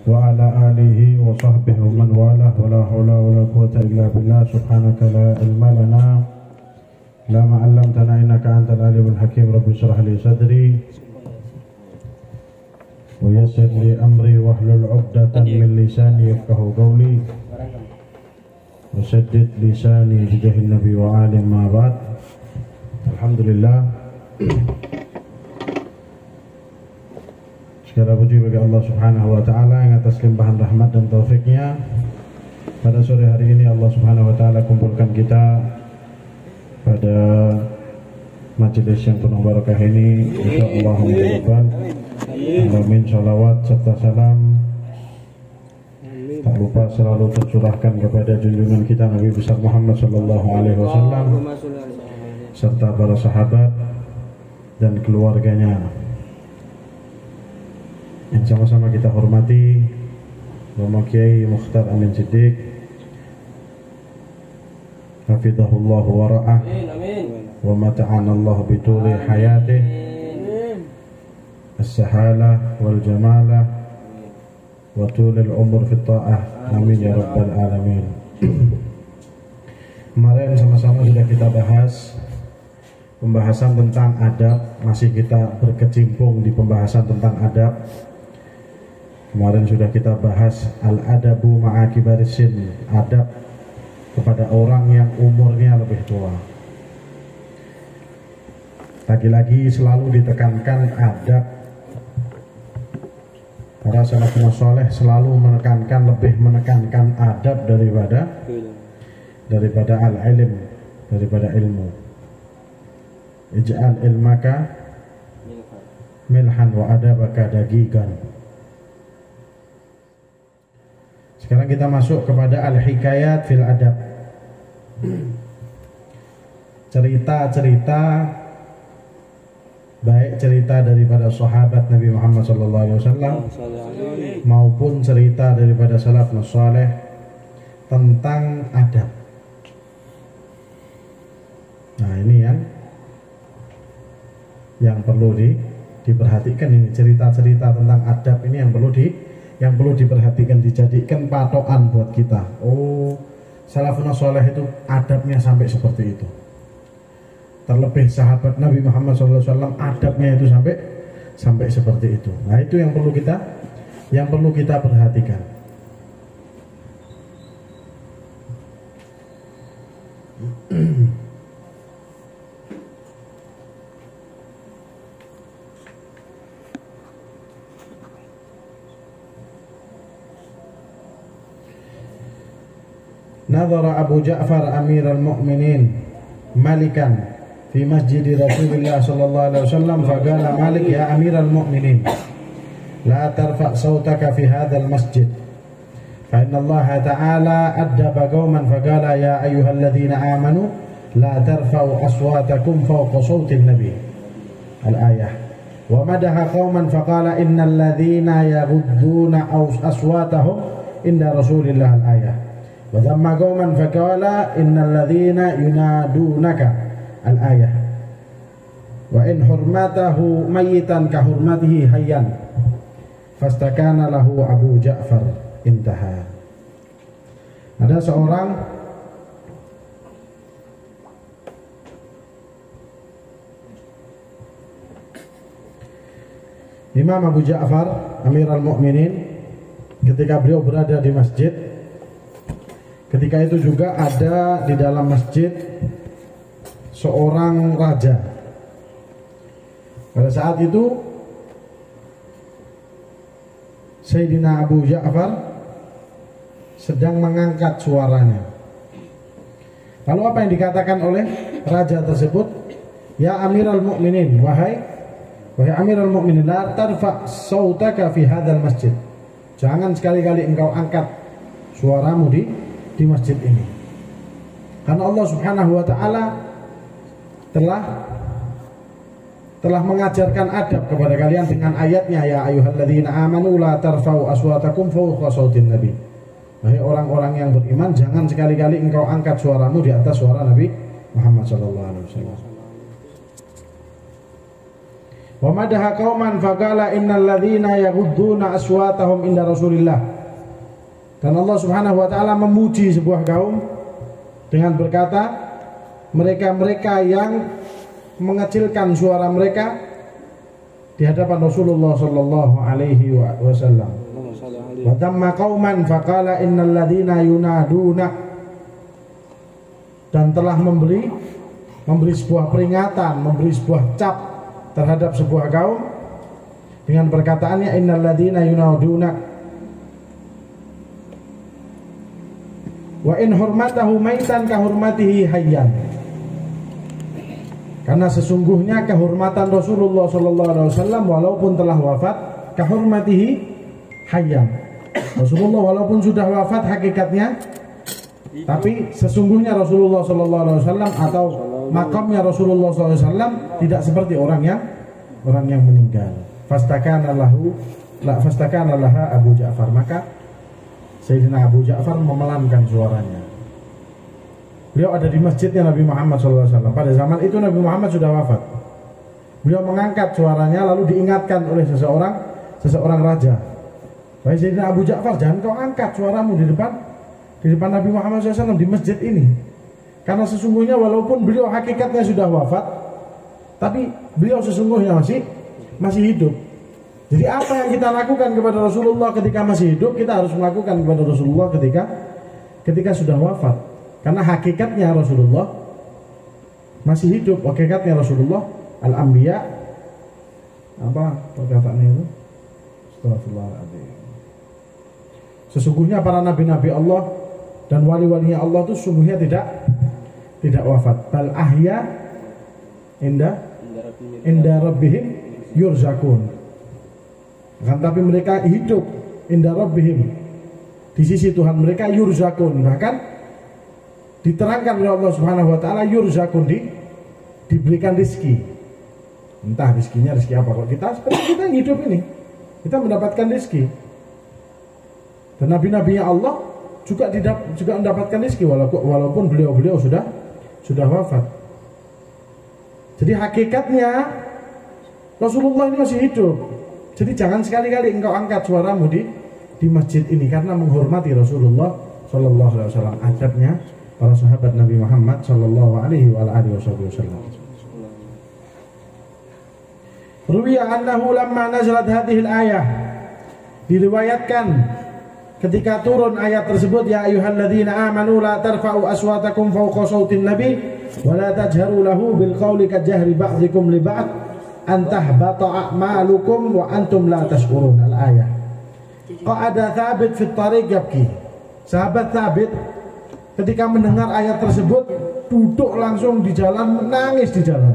wa ala alihi wa sahbihi wa man walah wa la hawla wa la quwwata illa billah subhanaka la ilma lana la ma 'allamtana innaka antal alimul hakim rabbi shrah li sadri wa yassir li amri wahlul 'uqdatam min lisani yafqahu qawli wa saddid lisani bijahin nabi wa alim ma ba'd. Alhamdulillah, segala puji bagi Allah Subhanahu wa taala yang atas limpahan rahmat dan taufiknya. Pada sore hari ini Allah Subhanahu wa taala kumpulkan kita pada majelis yang penuh barakah ini. Insyaallah amin, salawat serta salam tak lupa selalu tercurahkan kepada junjungan kita Nabi besar Muhammad sallallahu alaihi wasallam serta para sahabat dan keluarganya yang sama-sama kita hormati. Bapak Kiai Mukhtar Amin Siddiq hafizahullah wa ra'ah wa mata'ana Allah bituli hayatih as-sahalah wal jamalah wa tulil umur fit ta'ah, amin ya rabbal alamin. Kemarin sama-sama sudah kita bahas pembahasan tentang adab, masih kita berkecimpung di pembahasan tentang adab. Kemarin sudah kita bahas al-adabu ma'akibarisin, adab kepada orang yang umurnya lebih tua. Lagi-lagi selalu ditekankan adab. Para salafus saleh selalu menekankan, lebih menekankan adab daripada al-ilm, daripada ilmu. Ij'al ilmaka milhan wa adabaka dagigan. Sekarang kita masuk kepada al-hikayat fil adab. Cerita-cerita, baik cerita daripada sahabat Nabi Muhammad SAW maupun cerita daripada salafus saleh tentang adab. Nah, ini yang perlu diperhatikan, ini cerita-cerita tentang adab ini yang perlu diperhatikan, dijadikan patokan buat kita. Oh, salafun saleh itu adabnya sampai seperti itu. Terlebih sahabat Nabi Muhammad SAW adabnya itu sampai seperti itu. Nah, itu yang perlu kita perhatikan. Nadhara Abu Ja'far Amirul Mu'minin malikan fi masjid Rasulullah sallallahu alaihi wasallam faqala Malik ya Amirul Mu'minin la tarfa' sawtaka fi hadzal masjid fa inna Allah ta'ala addaba qauman faqala ya ayyuhalladzina amanu la tarfa'u aswatakum fawqa sawtin nabi al-ayah wa madaha qauman faqala innal ladzina yaghudduna aswatahum inda Rasulillah al-ayah wa dhamma qauman faqala innal ladzina yunadunaka al-ayah wa in hurmatahu mayitan ka hurmatihi hayyan fastakana lahu Abu Ja'far, intaha. Ada seorang Imam Abu Ja'far Amirul Mu'minin, ketika beliau berada di masjid, ketika itu juga ada di dalam masjid seorang raja. Pada saat itu Sayyidina Abu Ja'far sedang mengangkat suaranya. Lalu apa yang dikatakan oleh raja tersebut? Ya Amirul Mu'minin, wahai Amirul Mu'minin, la tarfa' sautaka fi hadzal masjid. Jangan sekali-kali engkau angkat suaramu di masjid ini. Karena Allah Subhanahu wa taala telah mengajarkan adab kepada kalian dengan ayatnya ya ayyuhalladzina amanu la tarfa'u aswatakum fawqa sautin nabi. Wahai orang-orang yang beriman, jangan sekali-kali engkau angkat suaramu di atas suara Nabi Muhammad sallallahu alaihi wasallam. Wa madaha qauman faqala innal ladzina yaghudduna aswatahum inda Rasulillah. Dan Allah Subhanahu wa taala memuji sebuah kaum dengan berkata, mereka-mereka yang mengecilkan suara mereka di hadapan Rasulullah sallallahu alaihi wasallam. Wa damma qauman faqala innal ladzina yunaduna, dan telah memberi sebuah peringatan, memberi sebuah cap terhadap sebuah kaum dengan perkataannya innal ladzina yunaduna wa in hurmatahu maitan ka hurmatihi hayyan. Karena sesungguhnya kehormatan Rasulullah sallallahu alaihi wasallam walaupun telah wafat ka hurmatihi hayyan. Rasulullah walaupun sudah wafat hakikatnya, tapi sesungguhnya Rasulullah sallallahu alaihi wasallam atau makamnya Rasulullah sallallahu alaihi wasallam tidak seperti orang yang meninggal. Fastakana laha Abu Ja'far, maka Sayyidina Abu Ja'far memelankan suaranya. Beliau ada di masjidnya Nabi Muhammad SAW. Pada zaman itu Nabi Muhammad sudah wafat. Beliau mengangkat suaranya lalu diingatkan oleh seseorang raja. Baik Sayyidina Abu Ja'far, jangan kau angkat suaramu di depan Nabi Muhammad SAW di masjid ini. Karena sesungguhnya walaupun beliau hakikatnya sudah wafat, tapi beliau sesungguhnya masih hidup. Jadi apa yang kita lakukan kepada Rasulullah ketika masih hidup, kita harus melakukan kepada Rasulullah ketika sudah wafat. Karena hakikatnya Rasulullah masih hidup. Hakikatnya Rasulullah al-anbiya, apa perkataannya itu? Astagfirullahaladzim. Sesungguhnya para nabi-nabi Allah dan wali-walinya Allah itu sungguhnya tidak wafat. Bal ahya inda rabbihim yurzakun. Kan tapi mereka hidup inda rabbihim, di sisi Tuhan mereka yurzakun. Bahkan diterangkan oleh Allah Subhanahu wa taala yurzakun, diberikan rezeki. Entah rezekinya rezeki apa. Kalau kita seperti kita hidup ini, kita mendapatkan rezeki. Dan nabi-nabinya Allah juga mendapatkan rezeki walaupun beliau sudah wafat. Jadi hakikatnya Rasulullah ini masih hidup. Jadi jangan sekali-kali engkau angkat suaramu di masjid ini karena menghormati Rasulullah sallallahu alaihi wasallam. Adabnya para sahabat Nabi Muhammad sallallahu alaihi wasallam. Ruwiya annahu lamma nazalat hadhil ayah, diriwayatkan ketika turun ayat tersebut, ya ayyuhalladzina amanu la tarfa'u aswatakum fawqa sautin nabi wa la tajharu lahu bil qawli kajahri ba'dzikum li ba'd an tahbata a'malukum wa antum la tash'urun. Al-ayah. Qa'ada Thabit fi tariq yabki. Sahabat Thabit ketika mendengar ayat tersebut duduk langsung di jalan, menangis di jalan.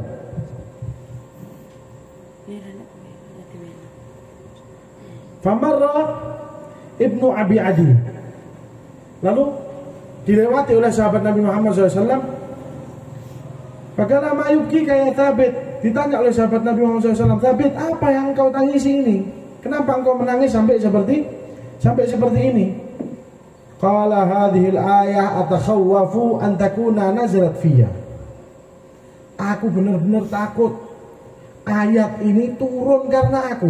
Famarra Ibnu Abi Adi, lalu dilewati oleh sahabat Nabi Muhammad SAW. Bagaimana mayuki kayak Thabit, ditanya oleh sahabat Nabi Muhammad SAW, Thabit, apa yang engkau tangisi ini? Kenapa engkau menangis sampai seperti ini? Qala hadhil ayah atakhawwafu an takuna nazalat fiyya. Aku benar-benar takut ayat ini turun karena aku,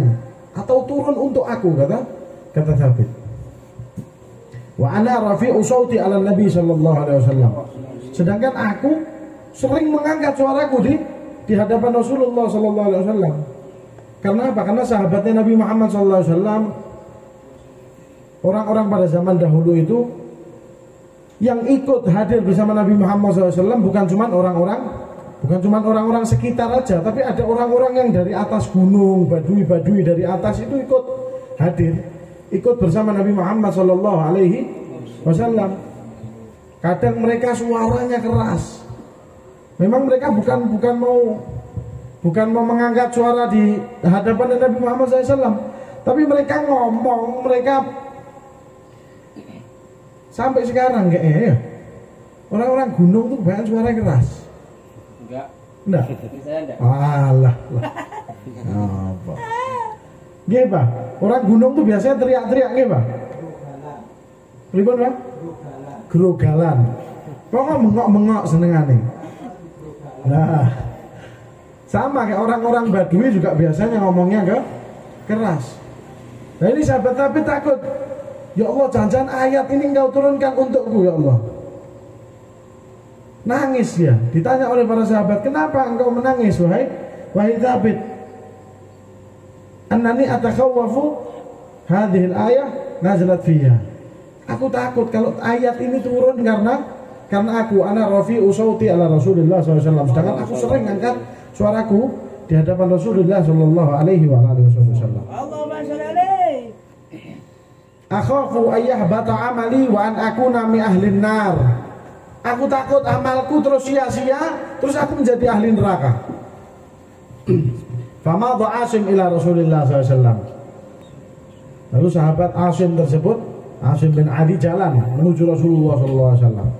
atau turun untuk aku, kata Thabit. Wa ana rafi'u sauti ala Nabi sallallahu alaihi wasallam. Sedangkan aku sering mengangkat suaraku di hadapan Rasulullah sallallahu alaihi wasallam. Karena apa? Karena sahabatnya Nabi Muhammad sallallahu alaihi wasallam, orang-orang pada zaman dahulu itu yang ikut hadir bersama Nabi Muhammad SAW bukan cuma orang-orang sekitar aja, tapi ada orang-orang yang dari atas gunung, badui dari atas itu ikut hadir, ikut bersama Nabi Muhammad SAW. Kadang mereka suaranya keras. Memang mereka bukan mau mengangkat suara di hadapan Nabi Muhammad SAW, tapi mereka ngomong, mereka sampai sekarang kayaknya ya, orang-orang gunung tuh banyak suara keras. Enggak. Alah. Apa? Nggih, Pak. Orang gunung tuh biasanya teriak-teriak nggih, Pak. Pripun, Pak? Grogalan. Kok mengok-mengok senengane. Nah. Sama kayak orang-orang Badui juga biasanya ngomongnya keras. Nah ini sahabat Thabit takut, ya Allah, jangan-jangan ayat ini engkau turunkan untukku ya Allah. Nangis dia. Ditanya oleh para sahabat, kenapa engkau menangis wahai Thabit? Annani atakhawwafu hadhil ayah nazalat fiyya. Aku takut kalau ayat ini turun karena aku ana rafi'u sauti ala Rasulullah SAW. Sedangkan aku sering angkat suaraku di hadapan Rasulullah sallallahu alaihi wasallam. Allahumma shalli alaihi. Akhafu ayyahbata amali wa an akuna mi ahlin nar. Aku takut amalku terus sia-sia, terus aku menjadi ahli neraka. Famadha Asim ila Rasulillah SAW. Lalu sahabat Asim tersebut, Asim bin Adi, jalan menuju Rasulullah SAW.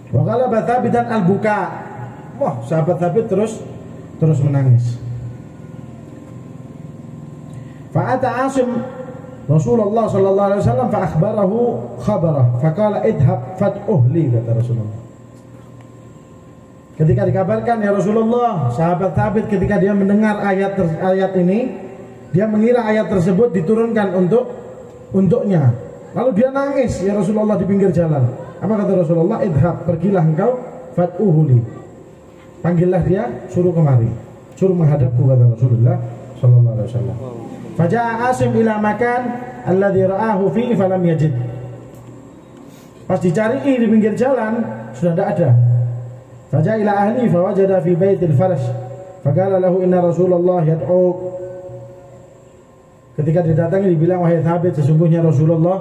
Wa qala Thabitan al-buka. Wah, sahabat Thabit terus menangis. Fa'ata Asim Rasulullah sallallahu alaihi wasallam fa akhbarahu khabarah faqala idhab fad'uhli, kata Rasulullah. Ketika dikabarkan ya Rasulullah, sahabat Thabit ketika dia mendengar ayat ini, dia mengira ayat tersebut diturunkan untuknya. Lalu dia nangis ya Rasulullah di pinggir jalan. Apa kata Rasulullah? Idhab, pergilah engkau, fad'uhli. Panggillah dia, suruh kemari, suruh menghadapku, kata Rasulullah sallallahu alaihi wasallam. Faja'a Asim ila makan alladhi ra'ahu fihi falam yajid. Pas dicari di pinggir jalan sudah tidak ada. Faja'a ila ahli fawajada fi baitil farash faqala lahu inna Rasulullah yad'uk. Ketika didatangi dibilang, wahai Thabit, sesungguhnya Rasulullah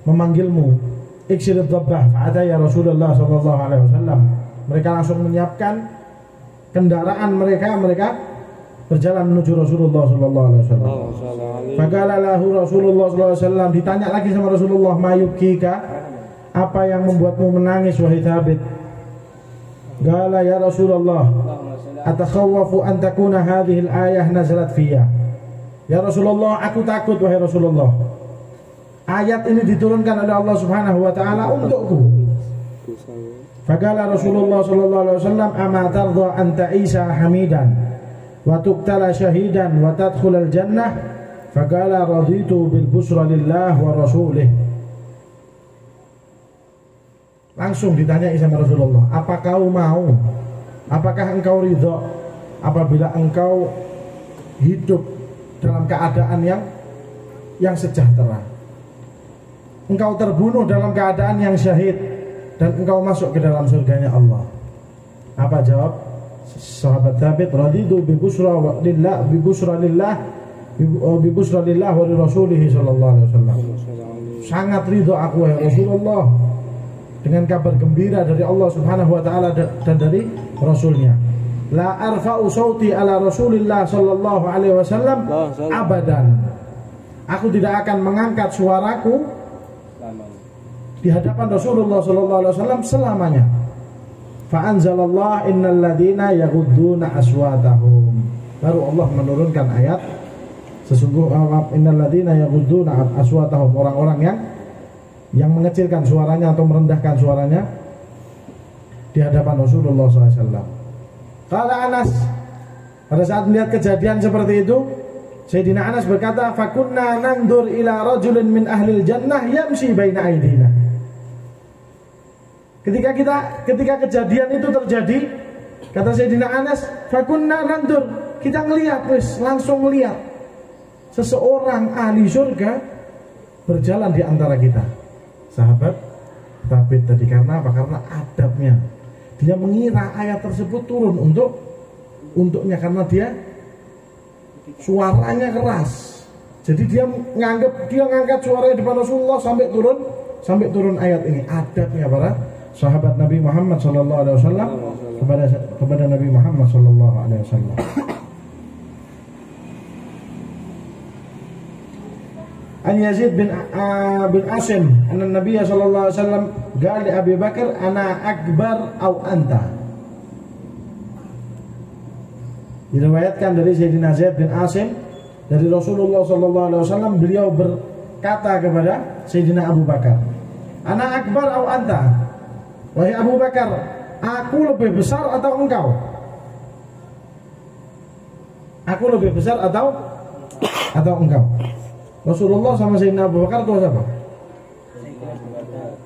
memanggilmu. Iksir ad-dabbah fa'ata ya Rasulullah sallallahu alaihi wasallam. Mereka langsung menyiapkan kendaraan mereka berjalan menuju Rasulullah sallallahu alaihi wasallam. Faqala lahu Rasulullah sallallahu alaihi wasallam, ditanya lagi sama Rasulullah, mayubkika, apa yang membuatmu menangis wahai Thabit? Qala ya Rasulullah, atakhawwafu an takuna hadhihi al-ayah nazalat fiyya. Ya Rasulullah, aku takut wahai Rasulullah, ayat ini diturunkan oleh Allah Subhanahu wa taala untukku. Faqala Rasulullah sallallahu alaihi wasallam, ama tardha an ta'isa hamidan wa tuqtala syahidan wa tadkhulal jannah? Faqala raditu bil busra lillah wa rasulih. Langsung ditanya sama Rasulullah, apa kau mau, apakah engkau ridha apabila engkau hidup dalam keadaan yang sejahtera, engkau terbunuh dalam keadaan yang syahid, dan engkau masuk ke dalam surganya Allah? Apa jawab sahabat Thabit? Raditu bi busra lillah wa li rasulih sallallahu alaihi wasallam. Sangat ridho aku ya Rasulullah dengan kabar gembira dari Allah Subhanahu wa taala dan dari Rasulnya. La arfa'u sauti ala Rasulillah sallallahu alaihi wasallam abadan. Aku tidak akan mengangkat suaraku di hadapan Rasulullah sallallahu alaihi wasallam selamanya. Fa anzalallah innal ladzina yaghudduna aswatahum. Baru Allah menurunkan ayat, sesungguhnya innal ladzina yaghudduna aswatahum, orang-orang yang mengecilkan suaranya atau merendahkan suaranya di hadapan Rasulullah sallallahu alaihi wasallam. Qala Anas, pada saat melihat kejadian seperti itu, Sayyidina Anas berkata, fakunna nandur ila rajulin min ahlil jannah yamshi baina aidina. Ketika kejadian itu terjadi, kata Sayyidina Anas, fakunna nandur, kita ngelihat, langsung melihat seseorang ahli surga berjalan di antara kita. Sahabat Thabit tadi, karena apa? Karena adabnya. Dia mengira ayat tersebut turun untuknya karena dia suaranya keras. Jadi dia ngangkat suaranya di depan Rasulullah sampai turun ayat ini. Adabnya para sahabat Nabi Muhammad sallallahu alaihi wasallam kepada Nabi Muhammad sallallahu alaihi wasallam. An Yazid bin Asim anna Nabi sallallahu alaihi wasallam qala li Abi Bakar, ana akbar au anta. Diriwayatkan dari Sayyidina Zaid bin Asim dari Rasulullah sallallahu alaihi wasallam, beliau berkata kepada Sayyidina Abu Bakar, ana akbar au anta, wahai Abu Bakar, aku lebih besar atau engkau? Aku lebih besar atau engkau? Rasulullah sama Sayyidina Abu Bakar tua siapa?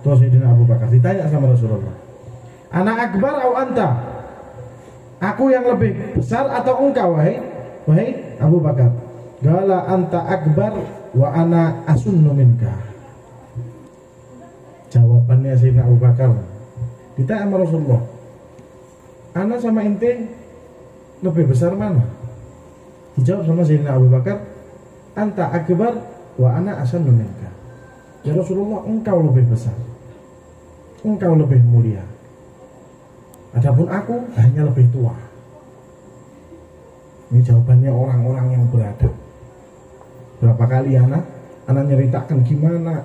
Tua Sayyidina Abu Bakar. Ditanya sama Rasulullah, ana akbar atau anta? Aku yang lebih besar atau engkau wahai Abu Bakar? Gala anta akbar wa ana asunnu minka. Jawabannya Sayyidina Abu Bakar, ditanya sama Rasulullah, ana sama ente lebih besar mana? Dijawab sama Sayyidina Abu Bakar, anta akbar wa ana asannu minka. Ya Rasulullah, engkau lebih besar, engkau lebih mulia, adapun aku hanya lebih tua. Ini jawabannya orang-orang yang beradab. Berapa kali anak nyeritakan gimana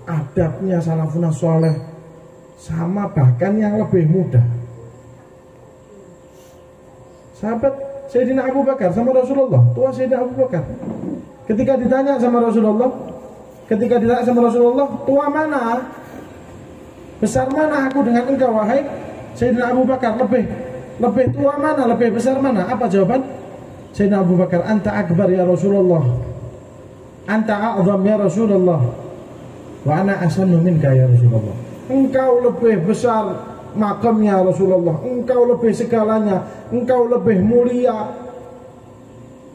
adabnya salafun saleh sama bahkan yang lebih muda. Sahabat Sayyidina Abu Bakar sama Rasulullah, tua Sayyidina Abu Bakar. Ketika ditanya sama Rasulullah, tua mana? Besar mana aku dengan engkau wahai Sayyidina Abu Bakar? Lebih tua mana? Lebih besar mana? Apa jawaban Sayyidina Abu Bakar? Anta akbar ya Rasulullah, anta a'zam ya Rasulullah, wa ana asannu minka ya Rasulullah. Engkau lebih besar makamnya Rasulullah, engkau lebih segalanya, engkau lebih mulia,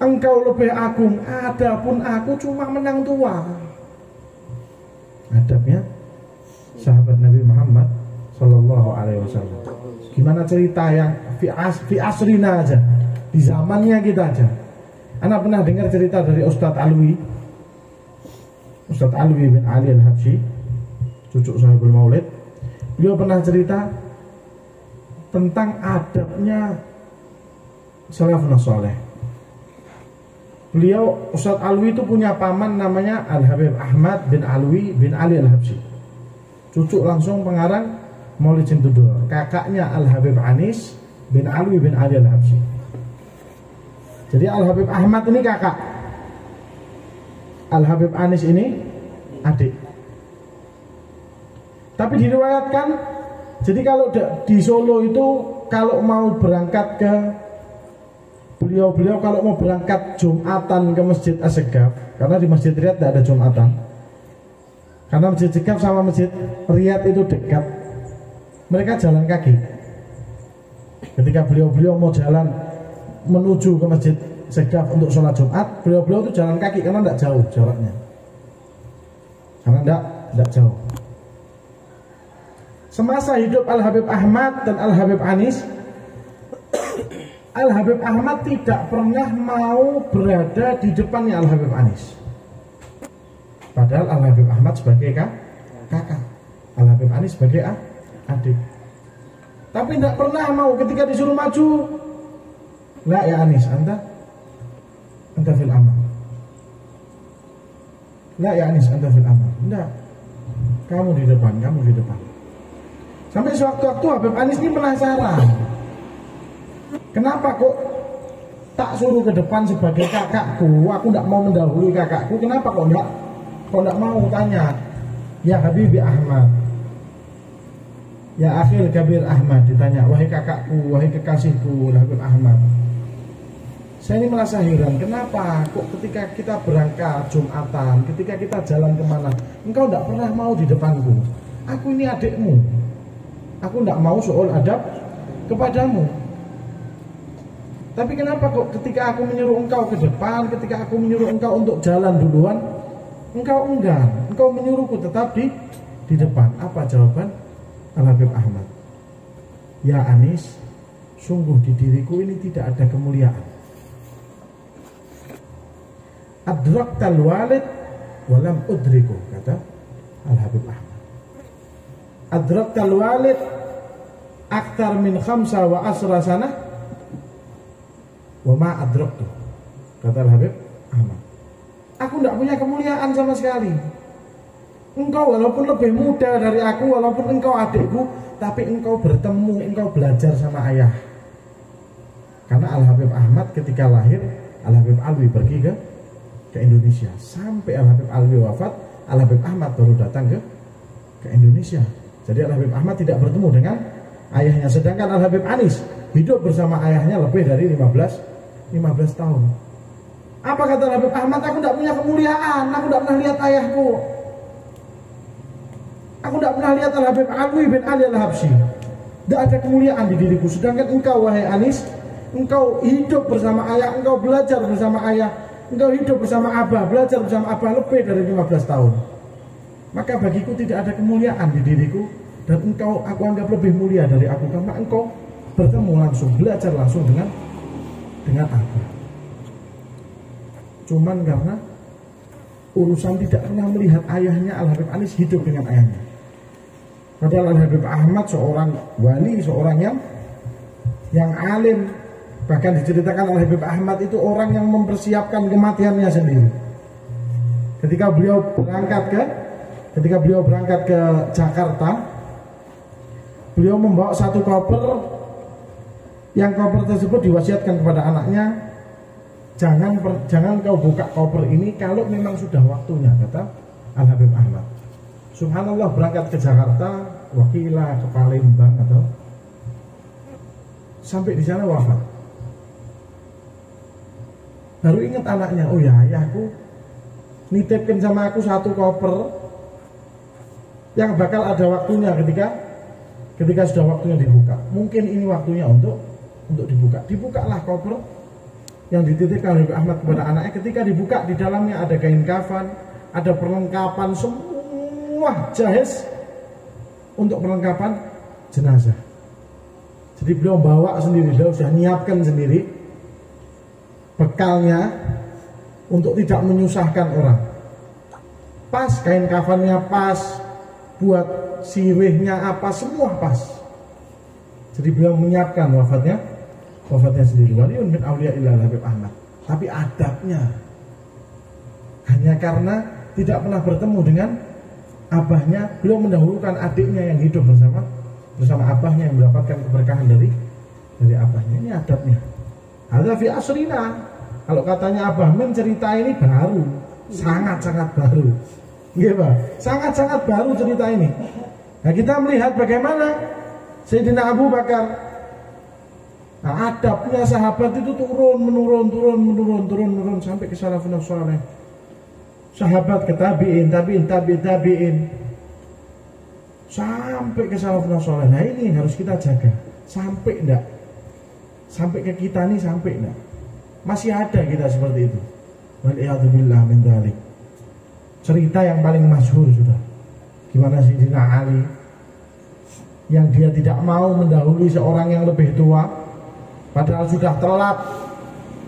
engkau lebih agung, adapun aku cuma menang tua. Adabnya sahabat Nabi Muhammad Sallallahu Alaihi Wasallam. Gimana cerita yang fi asrina aja, di zamannya kita aja. Anak pernah dengar cerita dari Ustadz Alwi bin Ali Al-Habsyi, cucu Sahibul Maulid. Beliau pernah cerita tentang adabnya salafun saleh. Beliau, Ustadz Alwi itu punya paman namanya Al-Habib Ahmad bin Alwi bin Ali Al-Habsyi, cucu langsung pengarang Maulid Cintudul, kakaknya Al-Habib Anis bin Alwi bin Ali Al-Habsyi. Jadi Al-Habib Ahmad ini kakak, Al-Habib Anis ini adik. Tapi diriwayatkan, jadi kalau di Solo itu kalau mau berangkat ke beliau kalau mau berangkat Jumatan ke Masjid As-Segaf, karena di Masjid Riyadh tidak ada Jumatan, karena Masjid Segaf sama Masjid Riyadh itu dekat, mereka jalan kaki. Ketika beliau mau jalan menuju ke Masjid Segaf untuk sholat Jumat, beliau itu jalan kaki karena tidak jauh jaraknya, karena tidak jauh. Semasa hidup Al-Habib Ahmad dan Al-Habib Anis, Al-Habib Ahmad tidak pernah mau berada di depannya Al-Habib Anis. Padahal Al-Habib Ahmad sebagai kakak, Al-Habib Anis sebagai adik. Tapi tidak pernah mau ketika disuruh maju. La ya Anis, anta fil amal. La ya Anis, anta fil amal. Tidak, kamu di depan. Sampai sewaktu-waktu Habib Anis ini penasaran, kenapa kok tak suruh ke depan sebagai kakakku? Aku tidak mau mendahului kakakku. Kenapa kok tidak mau tanya? Ya Habibi Ahmad, ya Akhil Kabir Ahmad, ditanya, wahai kakakku, wahai kekasihku Habib Ahmad. Saya ini merasa heran, kenapa kok ketika kita berangkat Jumatan, ketika kita jalan kemana, engkau tidak pernah mau di depanku. Aku ini adikmu, aku tidak mau soal adab kepadamu. Tapi kenapa kok ketika aku menyuruh engkau ke depan, ketika aku menyuruh engkau untuk jalan duluan, engkau enggan, engkau menyuruhku tetap di depan? Apa jawaban Al-Habib Ahmad? Ya Anis, sungguh di diriku ini tidak ada kemuliaan. Adraktal walid walam udriku, kata Al-Habib Ahmad. Adraktal walid aktar min khamsa wa asra sana wa ma adraktu, kata Al-Habib Ahmad. Aku tidak punya kemuliaan sama sekali. Engkau walaupun lebih muda dari aku, walaupun engkau adikku, tapi engkau bertemu, engkau belajar sama ayah. Karena Al-Habib Ahmad ketika lahir, Al-Habib Alwi pergi ke Indonesia. Sampai Al-Habib Alwi wafat, Al-Habib Ahmad baru datang ke Indonesia. Jadi Al-Habib Ahmad tidak bertemu dengan ayahnya. Sedangkan Al Habib Anis hidup bersama ayahnya lebih dari 15 tahun. Apa kata Al Habib Ahmad? Aku tidak punya kemuliaan, aku tidak pernah lihat ayahku. Aku tidak pernah lihat Al Habib Alwi bin Ali Al Habsyi. Tidak ada kemuliaan di diriku. Sedangkan engkau wahai Anis, engkau hidup bersama ayah, engkau belajar bersama ayah, engkau hidup bersama abah, belajar bersama abah lebih dari 15 tahun. Maka bagiku tidak ada kemuliaan di diriku, dan engkau aku anggap lebih mulia dari aku karena engkau bertemu langsung, belajar langsung dengan abah. Cuman karena urusan tidak pernah melihat ayahnya, Al Habib Anis hidup dengan ayahnya. Padahal Al Habib Ahmad seorang wali, seorang yang alim. Bahkan diceritakan Al Habib Ahmad itu orang yang mempersiapkan kematiannya sendiri. Ketika beliau berangkat ke Jakarta, beliau membawa satu koper, yang koper tersebut diwasiatkan kepada anaknya, jangan kau buka koper ini kalau memang sudah waktunya, kata Al Habib Ahmad. Subhanallah, berangkat ke Jakarta, wakilah ke Palembang atau sampai di sana wafat. Baru ingat anaknya, oh ya ayahku nitipin sama aku satu koper yang bakal ada waktunya ketika sudah waktunya dibuka. Mungkin ini waktunya untuk dibuka. Dibukalah koper yang dititipkan oleh Ahmad kepada anaknya. Ketika dibuka, di dalamnya ada kain kafan, ada perlengkapan semua jahiz untuk perlengkapan jenazah. Jadi beliau bawa sendiri, beliau sudah nyiapkan sendiri bekalnya untuk tidak menyusahkan orang. Pas kain kafannya, pas buat sirihnya apa, semua pas. Jadi beliau menyiapkan wafatnya sendiri. Waliun min auliya illa Habib Ahmad. Tapi adabnya, hanya karena tidak pernah bertemu dengan abahnya, beliau mendahulukan adiknya yang hidup bersama abahnya, yang mendapatkan keberkahan dari abahnya. Ini adabnya. Ada fi asrina. Kalau katanya Abah Min, cerita ini baru, sangat-sangat baru. Nggih, Pak. Sangat-sangat baru cerita ini. Nah, kita melihat bagaimana Sayyidina Abu Bakar. Nah, adabnya sahabat itu menurun sampai ke salafun saleh. Sahabat ke tabi'in, tabi'in sampai ke salafun saleh. Nah, ini yang harus kita jaga. Sampai enggak? Sampai ke kita nih, sampai enggak? Masih ada kita seperti itu. Wal'iyadzubillah min dzalik. Cerita yang paling masyhur sudah, gimana Sayyidina Ali yang dia tidak mau mendahului seorang yang lebih tua, padahal sudah telat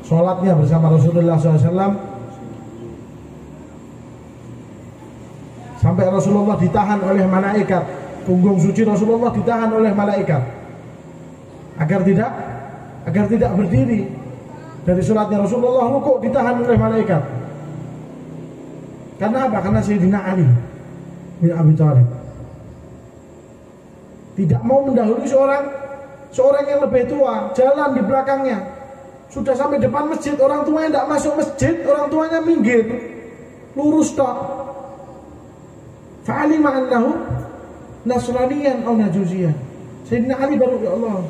sholatnya bersama Rasulullah SAW, sampai Rasulullah ditahan oleh malaikat. Punggung suci Rasulullah ditahan oleh malaikat agar tidak berdiri dari sholatnya. Rasulullah rukuk ditahan oleh malaikat. Karena apa? Karena Sayyidina Ali bin Abi Thalib tidak mau mendahului seorang yang lebih tua, jalan di belakangnya. Sudah sampai depan masjid, orang tuanya tidak masuk masjid, orang tuanya minggir, lurus tok. Fa'alima annahu nasraniyan aw najusiyan. Sayyidina Ali baru, ya Allah,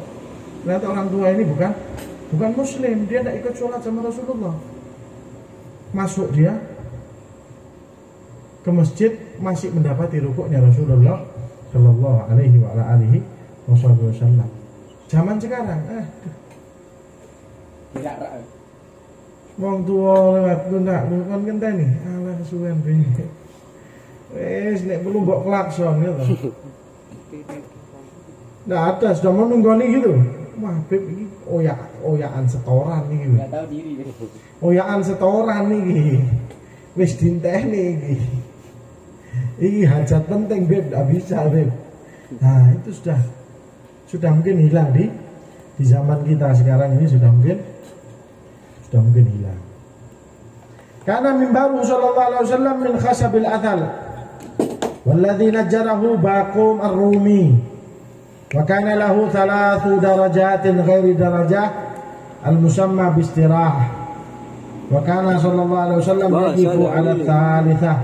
ternyata orang tua ini bukan muslim, dia tidak ikut sholat sama Rasulullah. Masuk dia ke masjid, masih mendapati rukuknya Rasulullah Shallallahu Alaihi Wasallam. Zaman sekarang, wong tua lewat tundak, bukan ngenteni, alah kesuwen bingung. Wes nek belum mbok klakson gitu. Nah, ada sudah menunggoni gitu. Wah, Beb ini oyaan setoran nih. Enggak tahu diri. Oyaan setoran nih. Wis dinteni iki. Ini hajat penting, Beb, tidak bisa, Beb. Nah, itu sudah mungkin hilang di zaman kita sekarang ini, sudah mungkin hilang. Karena mimbaru sallallahu alaihi wasallam min khasabil athal, walladzi najjarahu Baqum ar-Rumi, wa kana lahu 3 darajatin ghairi darajah al-musamma bistirah, wa kana sallallahu alaihi wasallam yaqifu ala thalithah.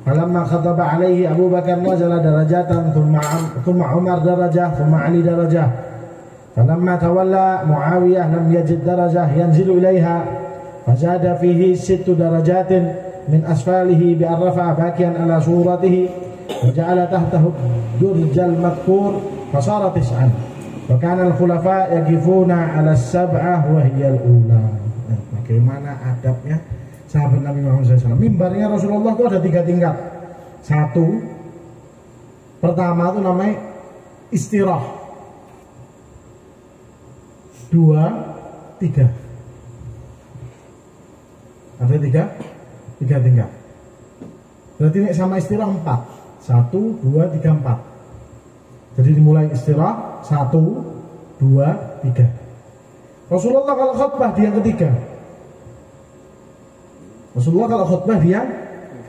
Falamma khataba alaihi Abu Bakar nazala darajatan thumma Umar darajah thumma Ali darajah. Falamma tawalla Muawiyah lam yajid darajah yanzilu ilaiha fazada fihi 6 darajatin min asfalihi bi arrafa bakian ala suratihi wa ja'ala tahtahu durjal madhkur fasara 9 wa kana al-khulafa yaqifuna ala 7 wa hiya al-ula. Bagaimana adabnya sahabat Nabi Muhammad SAW? Mimbarnya Rasulullah itu ada 3 tingkat. 1, pertama itu namanya istirah. 2, 3. Ada 3 tingkat. Berarti ini sama istirah 4. 1, 2, 3, 4. Jadi dimulai istirah 1, 2, 3. Rasulullah kalau khutbah di yang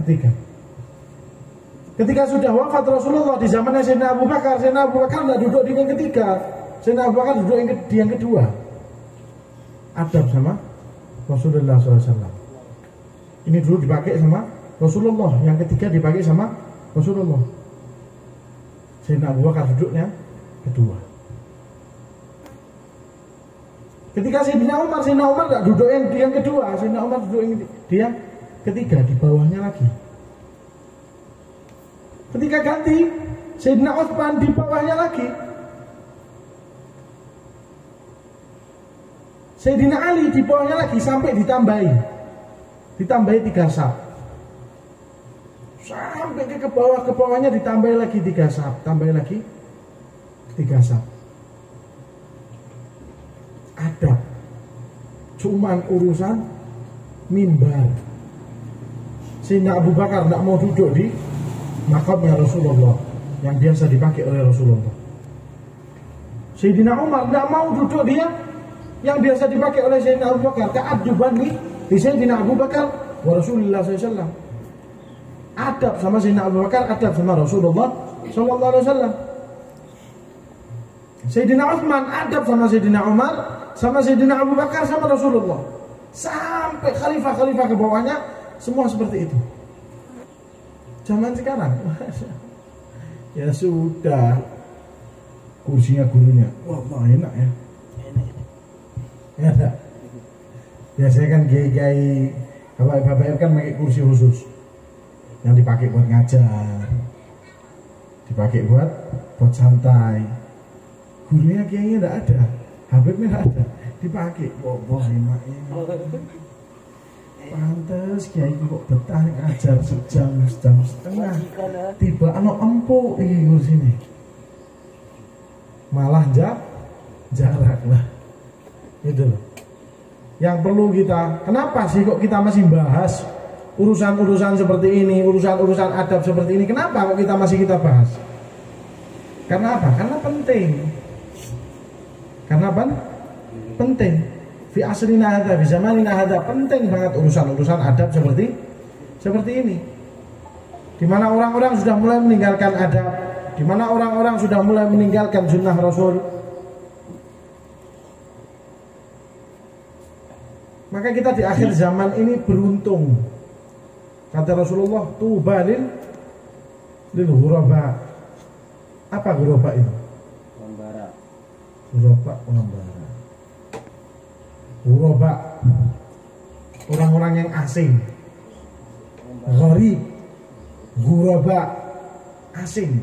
ketiga. Ketika sudah wafat Rasulullah di zamannya Sayyidina Abu Bakar tidak duduk di yang ketiga. Sayyidina Abu Bakar duduk di yang kedua. Adab sama Rasulullah SAW. Ini dulu dipakai sama Rasulullah, yang ketiga dipakai sama Rasulullah. Sayyidina Abu Bakar duduknya kedua. Ketika Sayyidina Umar tidak duduk yang kedua, Sayyidina Umar duduk di yang ketiga, di bawahnya lagi. Ketika ganti, Sayyidina Utsman di bawahnya lagi. Sayyidina Ali di bawahnya lagi sampai ditambahi 3 saf. Sampai ke bawahnya ditambahi lagi 3 saf, Adab cuman urusan mimbar. Sayyidina Abu Bakar tidak mau duduk di makamnya Rasulullah yang biasa dipakai oleh Rasulullah. Sayyidina Umar tidak mau duduk dia yang biasa dipakai oleh Sayyidina Abu Bakar. Ta'adduban li Sayyidina Abu Bakar wa Rasulullah SAW. Adab sama Sayyidina Abu Bakar, adab sama Rasulullah sallallahu alaihi wasallam. Sayyidina Utsman adab sama Sayyidina Umar, sama Sayyidina Abu Bakar, sama Rasulullah. Sampai khalifah-khalifah ke bawahnya semua seperti itu. Zaman sekarang ya sudah, kursinya gurunya, wah enak ya. Ya enggak? Biasanya kan kiai-kiai bapak-bapak kan pakai kursi khusus yang dipakai buat ngajar, dipakai buat santai. Gurunya kiainya enggak ada, Habibnya enggak ada, dipakai. Wah enak ya. Pantes kiai kok betah ngajar sejam setengah. Tiba ano empuk iki kursine. Malah jarak lah. Itu loh. Yang perlu kita, kenapa sih kok kita masih bahas urusan-urusan seperti ini, urusan-urusan adab seperti ini? Kenapa kok kita bahas? Karena apa? Karena penting. Karena apa? Penting. Fi asrina hadza, fi zamanina hadza, penting banget urusan-urusan adab seperti ini. Di mana orang-orang sudah mulai meninggalkan adab, di mana orang-orang sudah mulai meninggalkan sunnah Rasul. Maka kita di akhir zaman ini beruntung. Kata Rasulullah, tuba lil ghuraba. Apa ghuraba itu? Pengembara. Pengembara. Ghuraba, orang-orang yang asing. Gharib, ghuraba, asing.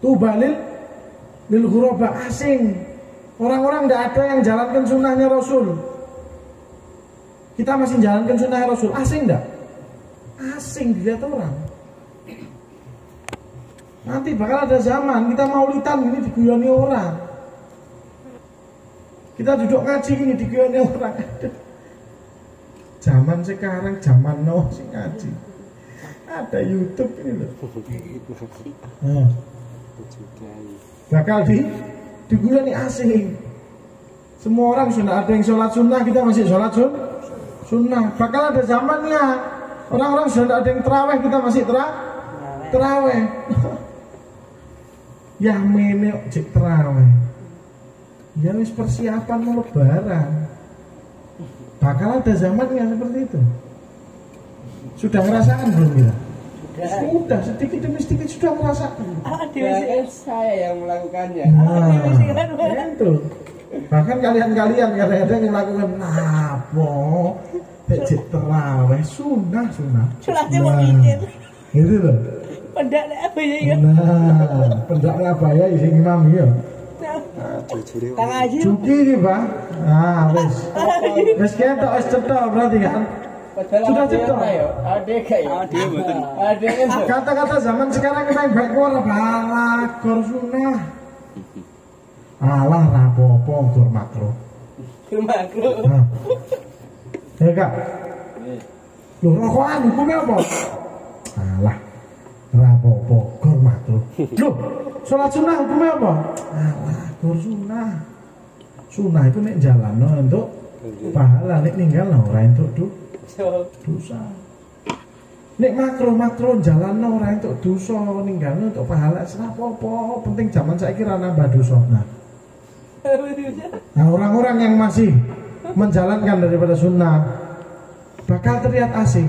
Tuba lil ghuraba, asing. Orang-orang tidak ada yang jalankan sunnahnya Rasul. Kita masih jalankan sunnah Rasul, asing enggak? Asing dilihat orang. Nanti bakal ada zaman kita maulidan ini diguyoni orang. Kita duduk ngaji ini diguyoni orang. Zaman sekarang zaman now sih ngaji. Ada YouTube ini loh. Bakal diguyoni asing. Semua orang sudah ada yang sholat sunnah, kita masih sholat sunnah. Bakal ada zamannya orang-orang sudah ada yang terawih, kita masih terawih. Ya meneh cek terawih. Ya wis persiapan mau lebaran. Bakal ada zamannya seperti itu. Sudah merasakan belum ya? Sudah, sedikit demi sedikit sudah merasakan. Bahkan saya yang melakukannya. Nah, itu. Bahkan kalian-kalian kadang-kadang yang melakukan apa? Cek terawih sunah. Sunahnya mau mikir. Gitu loh. Pendak apa ya? Nah, pendak apa ya isi imam ya? Kang Haji. Cuci nih, Pak. Nah, wis. Wis ketok wis cetok berarti kan. Sudah cetok. Ada kayak. Ada kan. Kata-kata zaman sekarang kita yang baik ora balah gor sunah. Alah rapopo gor makro. Makro. Nah. Ya Kak. Loh, rokokan hukumnya apa? Alah rapopo gor makro. Loh, sholat sunnah hukumnya apa? Alah gor sunah. Sunah itu nek jalan untuk pahala, nek ninggal ora entuk dosa. Nek makro jalan ora entuk dosa, ninggal untuk pahala ora apa-apa. Penting zaman saiki ra nambah dosa. Nah, orang-orang yang masih menjalankan daripada sunnah bakal terlihat asing,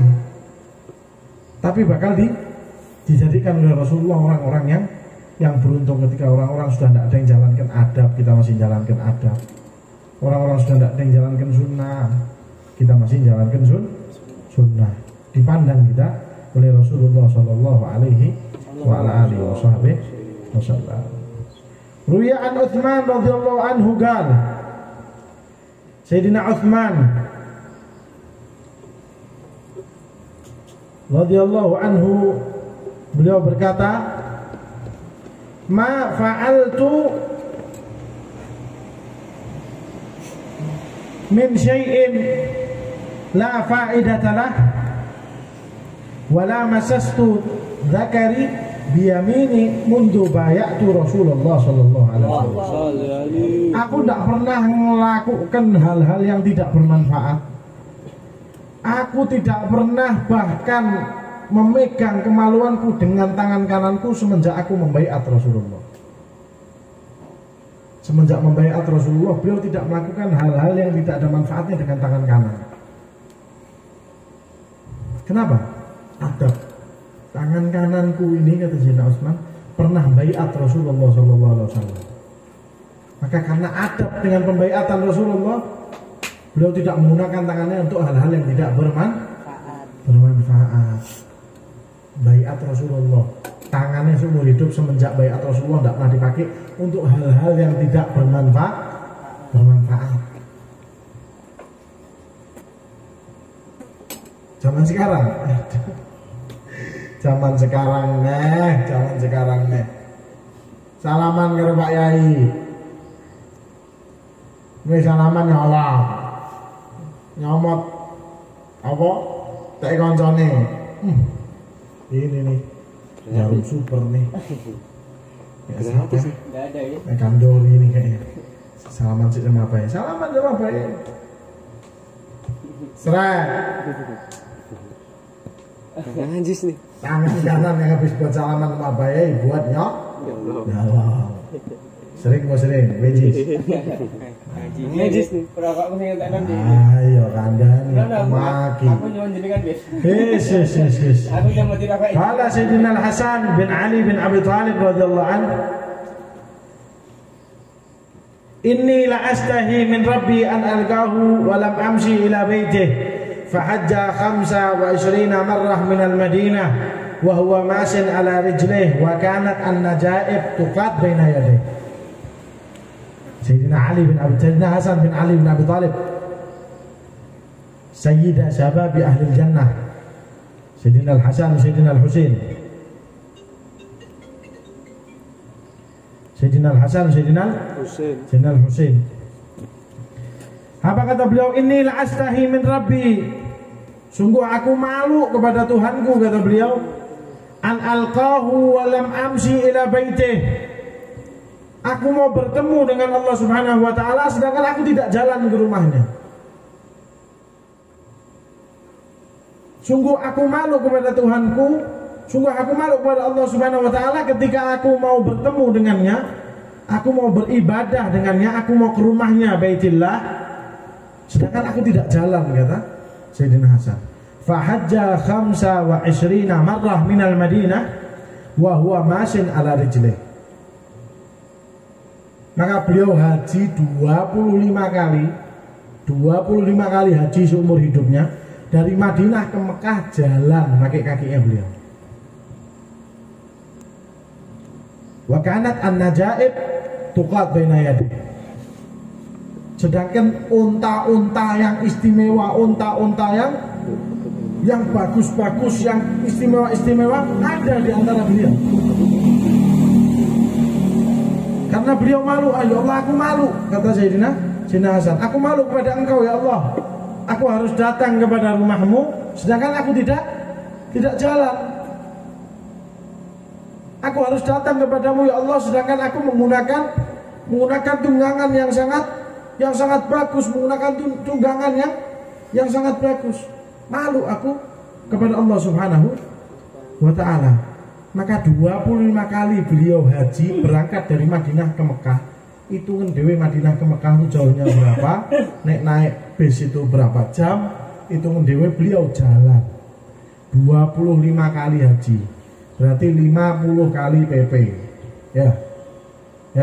tapi bakal dijadikan oleh Rasulullah orang-orang yang beruntung ketika orang-orang sudah tidak ada yang jalankan adab, kita masih jalankan adab. Orang-orang sudah tidak ada yang jalankan sunnah, kita masih jalankan sunnah. Dipandang kita oleh Rasulullah Shallallahu Alaihi Wasallam. Ruya an Uthman radhiyallahu anhu gal. Sayyidina Uthman radhiyallahu anhu beliau berkata, "Ma fa'altu min syai'in la fa'idata lah wa la masastu dzakari biyamini mundu bayatu Rasulullah sallallahu alaihi wasallam." Aku tidak pernah melakukan hal-hal yang tidak bermanfaat. Aku tidak pernah bahkan memegang kemaluanku dengan tangan kananku semenjak aku membaiat Rasulullah. Semenjak membaiat Rasulullah, beliau tidak melakukan hal-hal yang tidak ada manfaatnya dengan tangan kanan. Kenapa? Adab. Tangan kananku ini, kata Sayyidina Utsman, pernah baiat Rasulullah SAW. Maka karena adab dengan pembaiatan Rasulullah, beliau tidak menggunakan tangannya untuk hal-hal yang tidak bermanfaat. Baiat Rasulullah, tangannya seumur hidup semenjak baiat Rasulullah tidak pernah dipakai untuk hal-hal yang tidak bermanfaat. Zaman sekarang nih. Salaman karo Pak Yai. Wis salaman nyomot apa? Tak koncone. Ini nih. Jarum super nih. Ya, siapa sih? Enggak ada ya. Kandori ini kayaknya. Salaman sih sama apa ya? Salaman sama apa ya? Seret. Najis nih. Tangan kanan yang habis buat salaman sama apa ya? Buat nyok. Ya Allah. Sering Najis. Najis nih. Perokokku sing entek nanti. Ayo kandhani maki. Aku nyuwun jenengan, Bis. Yes. Aku nyuwun dirokok. Qala Sayyidina Al-Hasan bin Ali bin Abi Thalib radhiyallahu anhu, "Inni la astahi min Rabbi an alqahu wa lam amshi ila baitihi fahajja 25 marrah min al-Madinah wa huwa masin ala rijlihi wa kanat an-najaib tuqat baina yadayhi." Sayyidina Hasan bin Ali bin Abi Thalib, Sayyida Syababi Ahli Jannah, Sayyidina Al-Hasan, Sayyidina Al-Husain, Sayyidina Al-Hasan, Sayyidina Al-Husain. Apa kata beliau? Inni la astahi min Rabbi, sungguh aku malu kepada Tuhanku, kata beliau, an alqahu wa lam amshi ila baitih, aku mau bertemu dengan Allah Subhanahu wa taala sedangkan aku tidak jalan ke rumahnya. Sungguh aku malu kepada Tuhanku, sungguh aku malu kepada Allah Subhanahu wa taala ketika aku mau bertemu dengannya, aku mau beribadah dengannya, aku mau ke rumahnya Baitillah sedangkan aku tidak jalan, kata Sayyidina Hasan. fahajja 25 marrah minal Madinah wa huwa masin ala rijlih. Maka beliau haji 25 kali haji seumur hidupnya, dari Madinah ke Mekah jalan pakai kakinya beliau. Wa kanat an-najaib tuqat baina yadi. Sedangkan unta-unta yang istimewa, unta-unta yang bagus-bagus, yang istimewa-istimewa ada di antara beliau. Karena beliau malu, ya Allah aku malu, kata Sayyidina Hasan, aku malu kepada engkau ya Allah. Aku harus datang kepada rumahmu, sedangkan aku tidak jalan. Aku harus datang kepadamu ya Allah, sedangkan aku menggunakan tunggangan yang sangat bagus, menggunakan tunggangan yang sangat bagus. Malu aku kepada Allah Subhanahu wa ta'ala. Maka 25 kali beliau haji berangkat dari Madinah ke Mekah. Hitungan dewe Madinah ke Mekah itu jauhnya berapa, naik bis itu berapa jam, hitungan dewe beliau jalan 25 kali haji, berarti 50 kali PP ya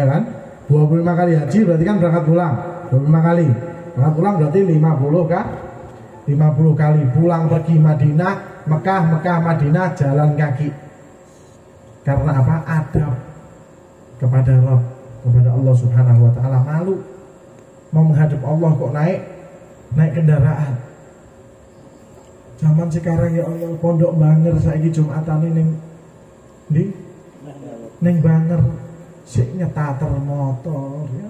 kan, 25 kali haji berarti kan berangkat pulang 25 kali, berangkat pulang berarti 50 kali pulang pergi Madinah, Mekah Madinah jalan kaki. Karena apa? Adab kepada Rabb, kepada Allah Subhanahu wa ta'ala. Malu mau menghadap Allah kok naik kendaraan. Zaman sekarang ya Allah, pondok Banger saiki Jumatan ning Banger sik nyetater motor ya.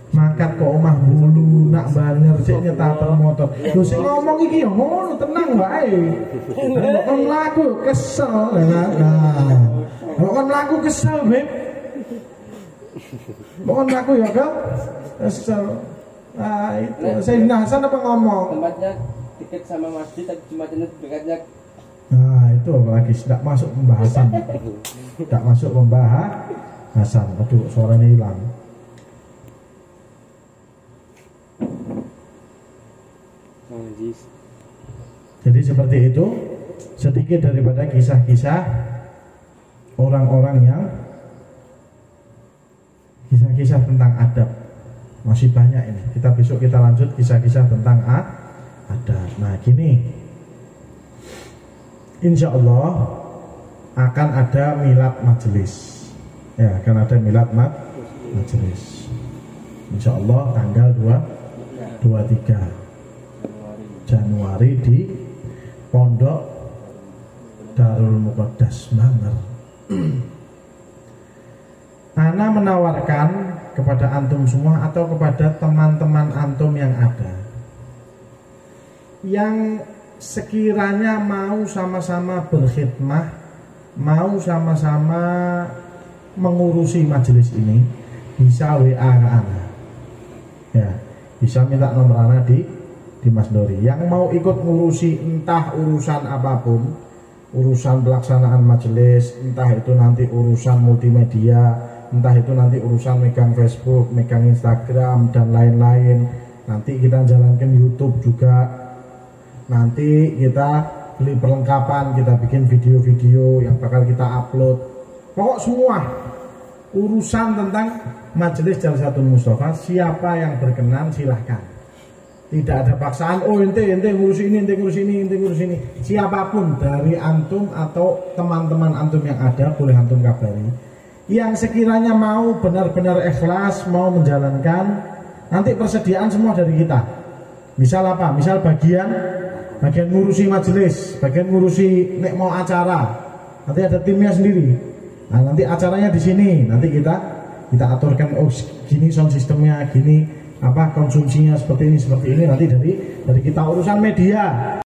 Mangkat ke omah bulu nak Banger sik nyetater motor. Lho sing ngomong iki ya ngono tenang wae. Kon laku kesel nah. Kon laku kesel, Beb. Mohon aku ya kak kesel. Nah itu Sayyidina Hasan apa ngomong tempatnya dekat sama masjid, Jumatnya dekatnya. Nah itu apalagi tidak masuk pembahasan. Tidak masuk pembahasan. Aduh suaranya hilang. Jadi seperti itu sedikit daripada kisah-kisah orang-orang yang kisah-kisah tentang adab. Masih banyak ini. Besok kita lanjut kisah-kisah tentang adab. Nah gini, insya Allah akan ada milad majelis. Ya, akan ada milad majelis. Insya Allah tanggal 23 Januari di Pondok Darul Muqaddas Banger. Ana menawarkan kepada antum semua atau kepada teman-teman antum yang ada, yang sekiranya mau sama-sama berkhidmah, mau sama-sama mengurusi majelis ini, bisa WA ke Ana ya, bisa minta nomor Ana di Mas Dori. Yang mau ikut ngurusi entah urusan apapun, urusan pelaksanaan majelis, entah itu nanti urusan multimedia, entah itu nanti urusan megang Facebook, megang Instagram dan lain-lain. Nanti kita jalankan YouTube juga. Nanti kita beli perlengkapan, kita bikin video-video yang bakal kita upload. Pokok semua urusan tentang majelis Jalsatul Mustafa, siapa yang berkenan silahkan. Tidak ada paksaan, oh ente ngurus ini, ente ngurus ini. Siapapun dari antum atau teman-teman antum yang ada, boleh antum kabari. Yang sekiranya mau benar-benar ikhlas, mau menjalankan, nanti persediaan semua dari kita. Misal apa? Misal bagian ngurusi majelis, bagian ngurusi nek mau acara, nanti ada timnya sendiri. Nah nanti acaranya di sini, nanti kita aturkan, oh gini sound sistemnya, gini apa konsumsinya seperti ini, nanti dari kita urusan media.